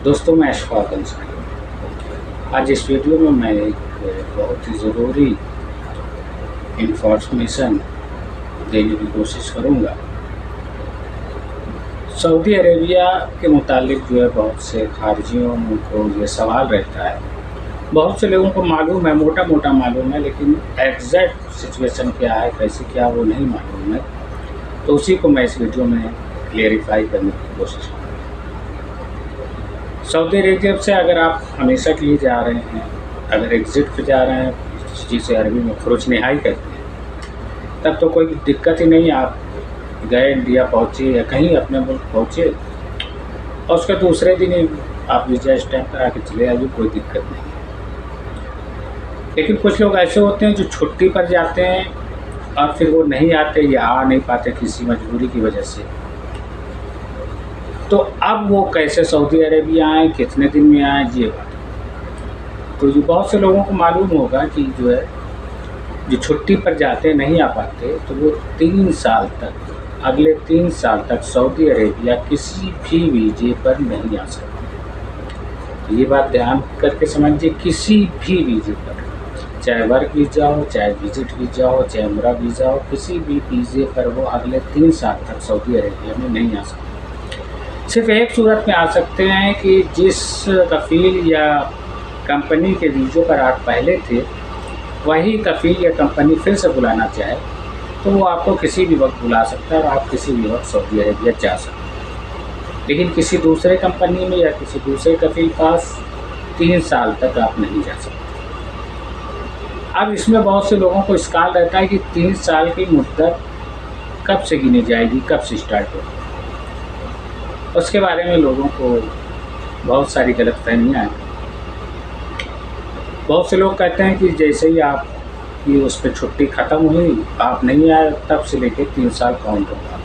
दोस्तों, मैं अशफाक अंसारी। आज इस वीडियो में मैं एक बहुत ही ज़रूरी इंफॉर्मेशन देने की कोशिश करूँगा। सऊदी अरेबिया के मुतालिक जो है बहुत से खारिजियों को ये सवाल रहता है। बहुत से लोगों को मालूम है, मोटा मोटा मालूम है, लेकिन एग्जैक्ट सिचुएशन क्या है, कैसे क्या, वो नहीं मालूम है। तो उसी को मैं इस वीडियो में क्लियरिफाई करने की कोशिश करूँगा। सऊदी अरेबिया से अगर आप हमेशा के लिए जा रहे हैं, अगर एग्ज़िट पे जा रहे हैं, जिसे अरबी में खरोच नहाई कहते हैं, तब तो कोई दिक्कत ही नहीं। आप गए, इंडिया पहुँचे या कहीं अपने मुल्क पहुँचे और उसके दूसरे दिन ही आप वीज़ा स्टैम्प करा के चले आइए, कोई दिक्कत नहीं है। लेकिन कुछ लोग ऐसे होते हैं जो छुट्टी पर जाते हैं और फिर वो नहीं आते या आ नहीं पाते किसी मजबूरी की वजह से। तो अब वो कैसे सऊदी अरेबिया आए, कितने दिन में आए, ये बात। तो ये बहुत से लोगों को मालूम होगा कि जो है, जो छुट्टी पर जाते नहीं आ पाते, तो वो 3 साल तक, अगले 3 साल तक सऊदी अरेबिया किसी भी वीज़े पर नहीं आ सकते। तो ये बात ध्यान करके समझिए, किसी भी वीज़े पर, चाहे वर्क वीज़ा हो, चाहे विजिट वीज़ा हो, चाहे उम्रा वीज़ा हो, किसी भी वीज़े पर वो अगले 3 साल तक सऊदी अरेबिया में नहीं आ सकते। सिर्फ एक सूरत में आ सकते हैं कि जिस कफ़ील या कंपनी के वीज़े पर आप पहले थे, वही कफ़ील या कंपनी फिर से बुलाना चाहे तो वो आपको किसी भी वक्त बुला सकता है और आप किसी भी वक्त सऊदी अरेबिया जा सकते हैं। लेकिन किसी दूसरे कंपनी में या किसी दूसरे कफ़ील पास 3 साल तक आप नहीं जा सकते। अब इसमें बहुत से लोगों को इश्काल रहता है कि 3 साल की मुद्दत कब से गिनी जाएगी, कब से स्टार्ट होगी। उसके बारे में लोगों को बहुत सारी गलतफहमियाँ हैं। बहुत से लोग कहते हैं कि जैसे ही आपकी उस पर छुट्टी ख़त्म हुई, आप नहीं आए, तब से लेकर 3 साल काउंट होगा।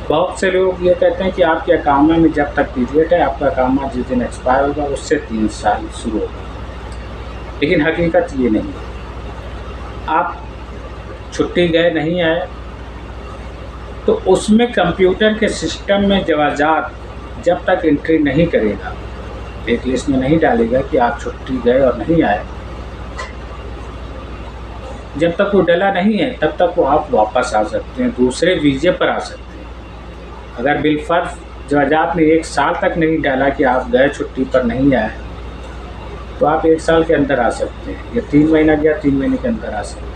बहुत से लोग ये कहते हैं कि आपके अकामा में जब तक पीरियड है, आपका अकामा जिस दिन एक्सपायर होगा उससे 3 साल शुरू होगा। लेकिन हकीकत ये नहीं है। आप छुट्टी गए नहीं आए तो उसमें कंप्यूटर के सिस्टम में जवाज़ात जब तक एंट्री नहीं करेगा, एक लिस्ट में नहीं डालेगा कि आप छुट्टी गए और नहीं आए, जब तक वो डला नहीं है तब तक वो आप वापस आ सकते हैं, दूसरे वीज़े पर आ सकते हैं। अगर बिलफर्ज जवाज़ात ने 1 साल तक नहीं डाला कि आप गए छुट्टी पर नहीं आए, तो आप 1 साल के अंदर आ सकते हैं, या 3 महीना गया 3 महीने के अंदर आ सकते हैं।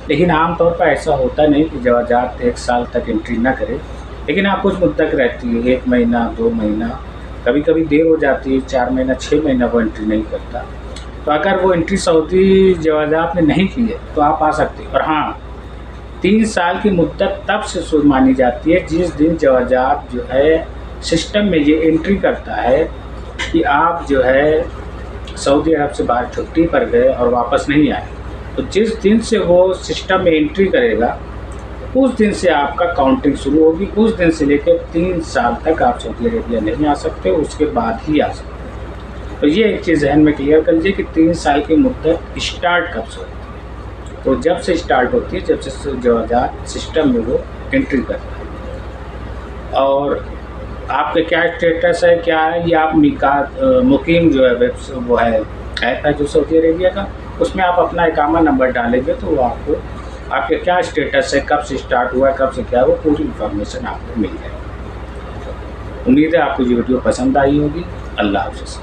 लेकिन आमतौर पर ऐसा होता नहीं कि जवाज़ात 1 साल तक एंट्री ना करे। लेकिन आप कुछ मुद्दत रहती है, 1 महीना, 2 महीना, कभी कभी देर हो जाती है, 4 महीना, 6 महीना वो एंट्री नहीं करता। तो अगर वो एंट्री सऊदी जवाज़ात ने नहीं की है तो आप आ सकते हैं। और हाँ, 3 साल की मुद्दत तब से शुरू मानी जाती है जिस दिन जवाज़ात जो है सिस्टम में ये एंट्री करता है कि आप जो है सऊदी अरब से बाहर छुट्टी पर गए और वापस नहीं आए। तो जिस दिन से वो सिस्टम में एंट्री करेगा, उस दिन से आपका काउंटिंग शुरू होगी। उस दिन से लेकर 3 साल तक आप सऊदी अरेबिया नहीं आ सकते, उसके बाद ही आ सकते। तो ये एक चीज़ जहन में क्लियर कर लीजिए कि 3 साल की मुद्दत स्टार्ट कब से होती है। तो जब से स्टार्ट होती है, जब से जवाज़ात सिस्टम में वो एंट्री करता है। और आपके क्या स्टेटस है, क्या है, ये आप मुकीम जो है वो है ऐप है जो सऊदी अरेबिया का, उसमें आप अपना इकामा नंबर डालेंगे तो वो आपको आपके क्या स्टेटस है, कब से स्टार्ट हुआ है, कब से क्या है, वो पूरी इंफॉर्मेशन आपको मिल जाएगी। उम्मीद है आपको ये वीडियो पसंद आई होगी। अल्लाह हाफ़िज़।